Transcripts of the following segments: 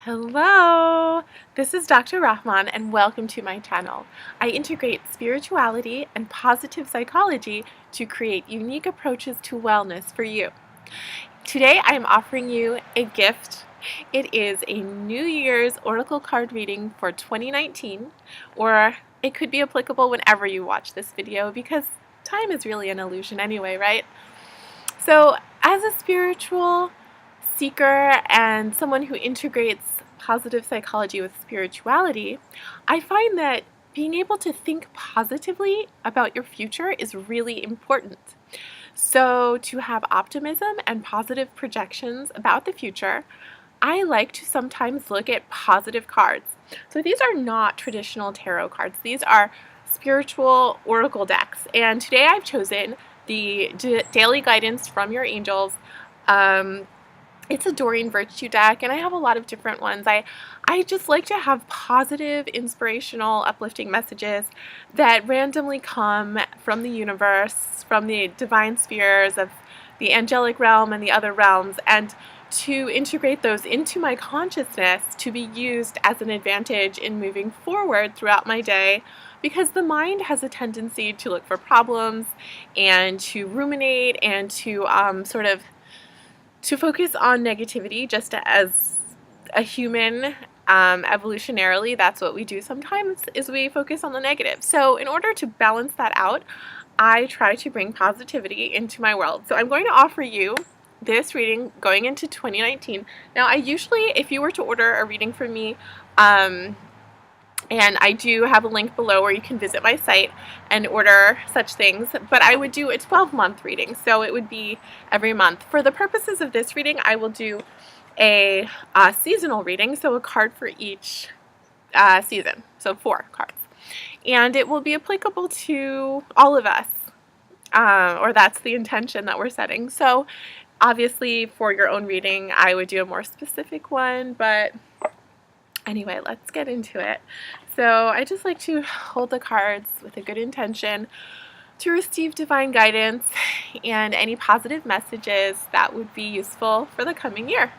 Hello! This is Dr. Rahman and welcome to my channel. I integrate spirituality and positive psychology to create unique approaches to wellness for you. Today I am offering you a gift. It is a New Year's Oracle card reading for 2019, or it could be applicable whenever you watch this video because time is really an illusion anyway, right? So as a spiritual seeker and someone who integrates positive psychology with spirituality, I find that being able to think positively about your future is really important. So to have optimism and positive projections about the future, I like to sometimes look at positive cards. So these are not traditional tarot cards. These are spiritual oracle decks. And today I've chosen the Daily Guidance from Your Angels. It's a Doreen Virtue deck, and I have a lot of different ones. I just like to have positive, inspirational, uplifting messages that randomly come from the universe, from the divine spheres of the angelic realm and the other realms, and to integrate those into my consciousness to be used as an advantage in moving forward throughout my day, because the mind has a tendency to look for problems and to ruminate and to to focus on negativity. Just as a human, evolutionarily, that's what we do sometimes, is we focus on the negative. So in order to balance that out, I try to bring positivity into my world. So I'm going to offer you this reading going into 2019. Now, I usually, if you were to order a reading from me, and I do have a link below where you can visit my site and order such things, but I would do a 12-month reading, so it would be every month. For the purposes of this reading, I will do a seasonal reading, so a card for each season, so 4 cards. And it will be applicable to all of us, or that's the intention that we're setting. So obviously for your own reading, I would do a more specific one, but anyway, let's get into it. So I just like to hold the cards with a good intention to receive divine guidance and any positive messages that would be useful for the coming year.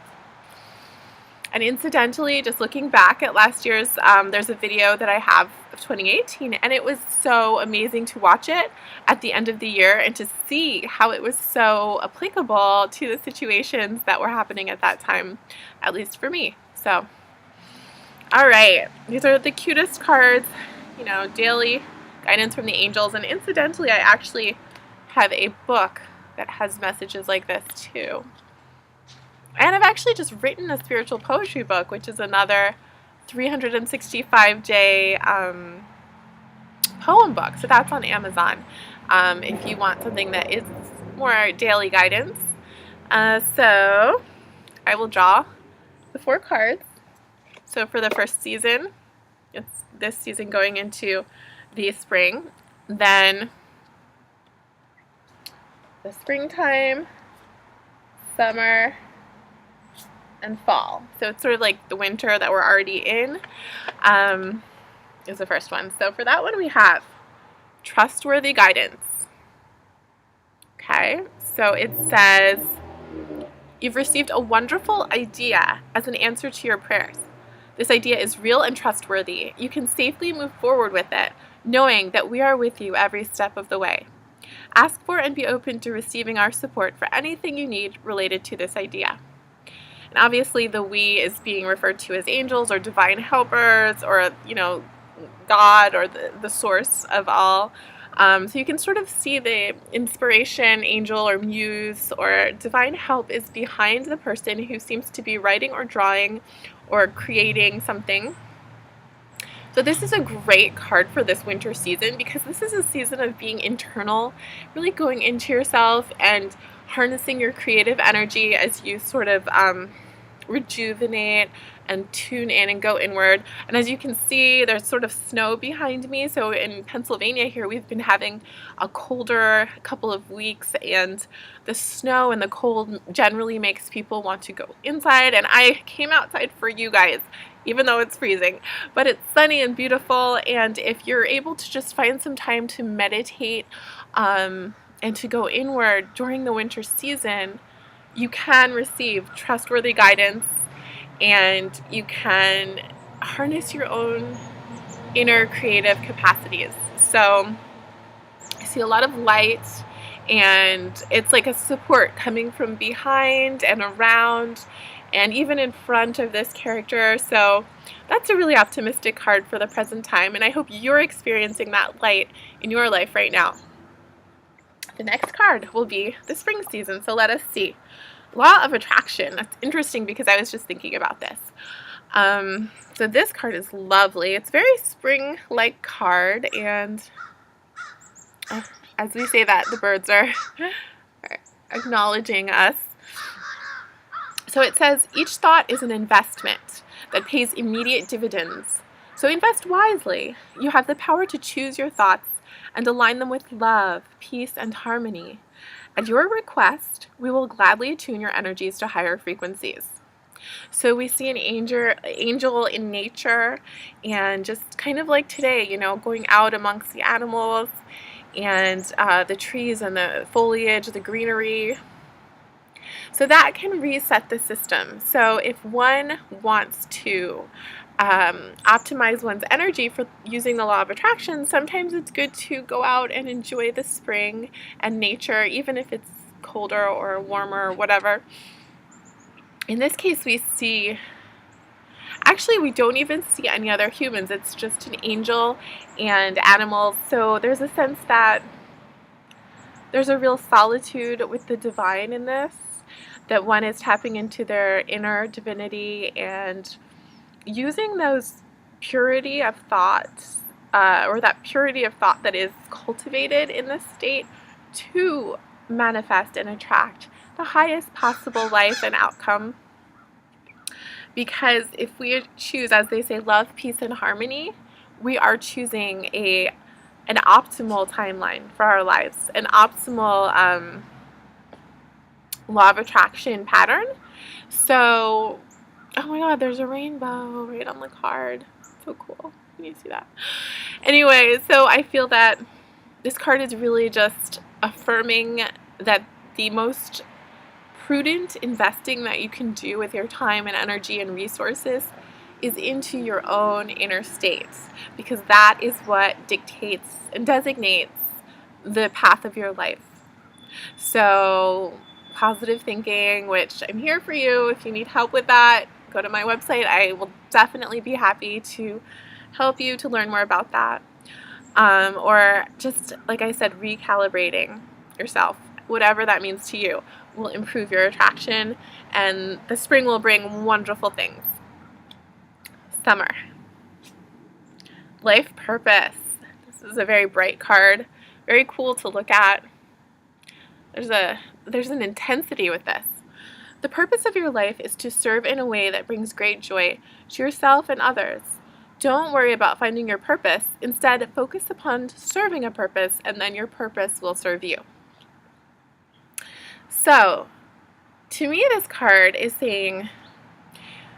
And incidentally, just looking back at last year's, there's a video that I have of 2018, and it was so amazing to watch it at the end of the year and to see how it was so applicable to the situations that were happening at that time, at least for me. So alright, these are the cutest cards, you know, daily guidance from the angels. And incidentally, I actually have a book that has messages like this too. And I've actually just written a spiritual poetry book, which is another 365-day poem book. So that's on Amazon if you want something that is more daily guidance. So I will draw the 4 cards. So for the first season, it's this season going into the spring, then the springtime, summer, and fall. So it's sort of like the winter that we're already in is the first one. So for that one we have trustworthy guidance. Okay, so it says, you've received a wonderful idea as an answer to your prayers. This idea is real and trustworthy. You can safely move forward with it, knowing that we are with you every step of the way. Ask for and be open to receiving our support for anything you need related to this idea. And obviously the we is being referred to as angels or divine helpers, or, you know, God, or the source of all. So you can sort of see the inspiration, angel or muse or divine help is behind the person who seems to be writing or drawing or creating something. So this is a great card for this winter season, because this is a season of being internal, really going into yourself and harnessing your creative energy as you sort of rejuvenate and tune in and go inward. And as you can see, there's sort of snow behind me. So in Pennsylvania here, we've been having a colder couple of weeks, and the snow and the cold generally makes people want to go inside. And I came outside for you guys, even though it's freezing, but it's sunny and beautiful. And if you're able to just find some time to meditate and to go inward during the winter season, you can receive trustworthy guidance and you can harness your own inner creative capacities. So I see a lot of light, and it's like a support coming from behind and around and even in front of this character. So that's a really optimistic card for the present time, and I hope you're experiencing that light in your life right now. The next card will be the spring season, so let us see. Law of Attraction. That's interesting because I was just thinking about this. So this card is lovely. It's a very spring-like card, and as we say that, the birds are acknowledging us. So it says, each thought is an investment that pays immediate dividends. So invest wisely. You have the power to choose your thoughts and align them with love, peace, and harmony. At your request, we will gladly attune your energies to higher frequencies. So we see an angel in nature, and just kind of like today, you know, going out amongst the animals and the trees and the foliage, the greenery. So that can reset the system. So if one wants to optimize one's energy for using the law of attraction, sometimes it's good to go out and enjoy the spring and nature, even if it's colder or warmer or whatever. In this case, we see, actually we don't even see any other humans. It's just an angel and animals. So there's a sense that there's a real solitude with the divine in this, that one is tapping into their inner divinity and using those purity of thoughts, or that purity of thought that is cultivated in this state, to manifest and attract the highest possible life and outcome. Because if we choose, as they say, love, peace, and harmony, we are choosing an optimal timeline for our lives, an optimal law of attraction pattern. So, oh my god, there's a rainbow right on the card. So cool. Can you see that? Anyway, so I feel that this card is really just affirming that the most prudent investing that you can do with your time and energy and resources is into your own inner states, because that is what dictates and designates the path of your life. So positive thinking, which I'm here for you. If you need help with that, go to my website. I will definitely be happy to help you to learn more about that. Or just, like I said, recalibrating yourself, whatever that means to you, will improve your attraction, and the spring will bring wonderful things. Summer. Life purpose. This is a very bright card, very cool to look at. There's an intensity with this. The purpose of your life is to serve in a way that brings great joy to yourself and others. Don't worry about finding your purpose. Instead, focus upon serving a purpose, and then your purpose will serve you. So, to me, this card is saying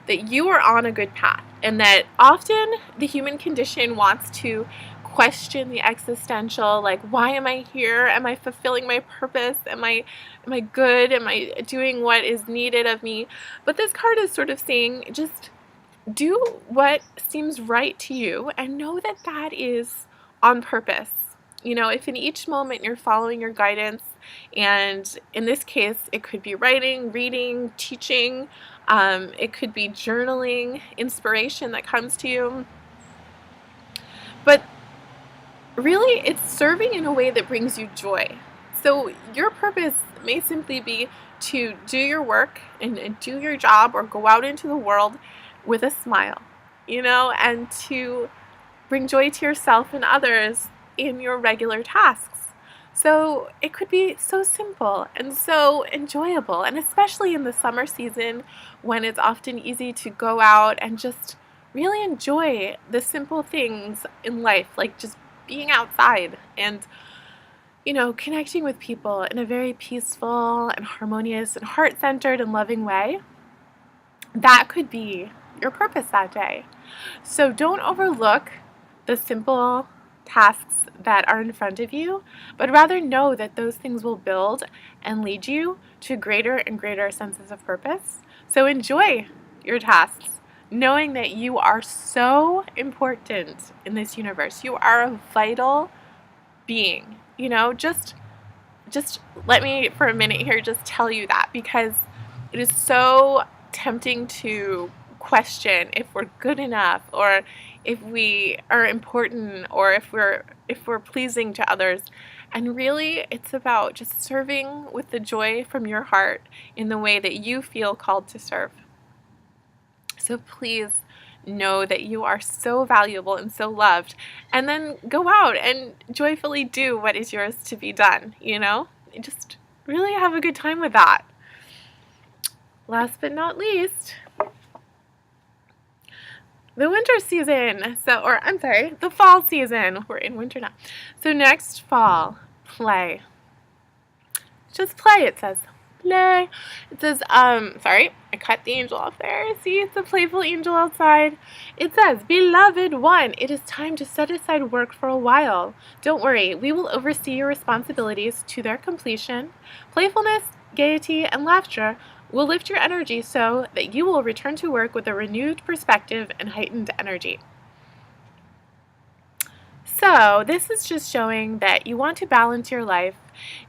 that you are on a good path, and that often the human condition wants to question the existential, like, why am I here? Am I fulfilling my purpose? Am I good? Am I doing what is needed of me? But this card is sort of saying, just do what seems right to you, and know that that is on purpose. You know, if in each moment you're following your guidance, and in this case, it could be writing, reading, teaching, it could be journaling, inspiration that comes to you. But really, it's serving in a way that brings you joy. So your purpose may simply be to do your work and do your job, or go out into the world with a smile, you know, and to bring joy to yourself and others in your regular tasks. So it could be so simple and so enjoyable, and especially in the summer season, when it's often easy to go out and just really enjoy the simple things in life, like just being outside and, you know, connecting with people in a very peaceful and harmonious and heart-centered and loving way. That could be your purpose that day. So don't overlook the simple tasks that are in front of you, but rather know that those things will build and lead you to greater and greater senses of purpose. So enjoy your tasks, knowing that you are so important in this universe. You are a vital being. You know, just let me for a minute here just tell you that, because it is so tempting to question if we're good enough, or if we are important, or if we're pleasing to others. And really, it's about just serving with the joy from your heart in the way that you feel called to serve. So please know that you are so valuable and so loved, and then go out and joyfully do what is yours to be done, you know? Just really have a good time with that. Last but not least, the winter season. The fall season. We're in winter now. So next fall, play. Just play, it says. Play. It says, sorry, I cut the angel off there. See, it's a playful angel outside. It says, "Beloved one, it is time to set aside work for a while. Don't worry, we will oversee your responsibilities to their completion. Playfulness, gaiety, and laughter will lift your energy so that you will return to work with a renewed perspective and heightened energy." So this is just showing that you want to balance your life.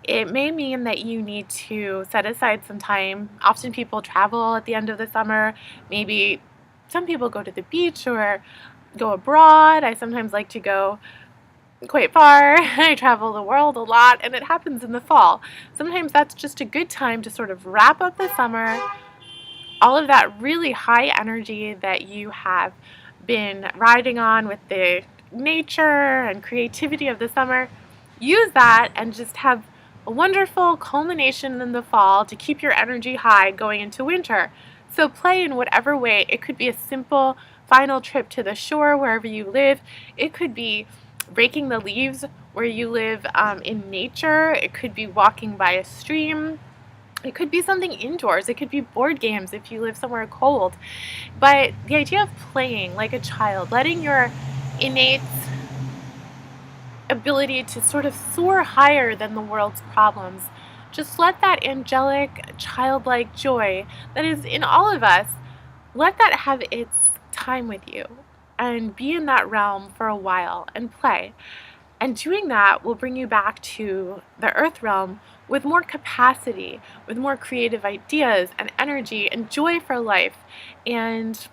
It may mean that you need to set aside some time. Often people travel at the end of the summer. Maybe some people go to the beach or go abroad. I sometimes like to go quite far. I travel the world a lot, and it happens in the fall. Sometimes that's just a good time to sort of wrap up the summer. All of that really high energy that you have been riding on with the nature and creativity of the summer, use that and just have a wonderful culmination in the fall to keep your energy high going into winter. So play in whatever way. It could be a simple final trip to the shore wherever you live. It could be raking the leaves where you live in nature. It could be walking by a stream. It could be something indoors. It could be board games if you live somewhere cold. But the idea of playing like a child, letting your innate ability to sort of soar higher than the world's problems, just let that angelic, childlike joy that is in all of us, let that have its time with you and be in that realm for a while and play. And doing that will bring you back to the earth realm with more capacity, with more creative ideas and energy and joy for life, and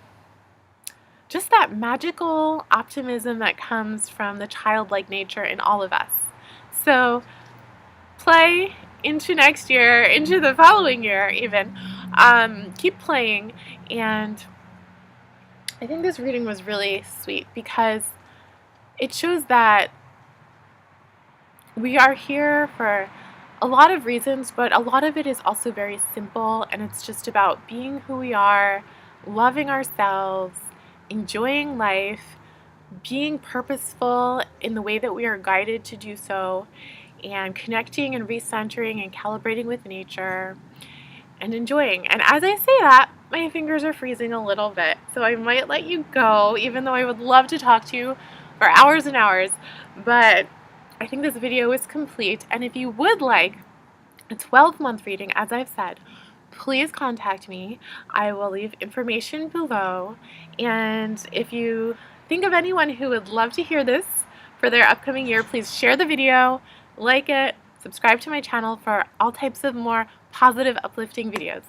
just that magical optimism that comes from the childlike nature in all of us. So play into next year, into the following year even. Keep playing. And I think this reading was really sweet because it shows that we are here for a lot of reasons, but a lot of it is also very simple, and it's just about being who we are, loving ourselves, enjoying life, being purposeful in the way that we are guided to do so, and connecting and recentering and calibrating with nature and enjoying. And as I say that, my fingers are freezing a little bit, so I might let you go, even though I would love to talk to you for hours and hours. But I think this video is complete, and if you would like a 12-month reading, as I've said, please contact me. I will leave information below, and if you think of anyone who would love to hear this for their upcoming year, please share the video, like it, subscribe to my channel for all types of more positive, uplifting videos.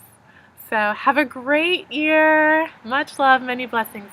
So have a great year. Much love, many blessings.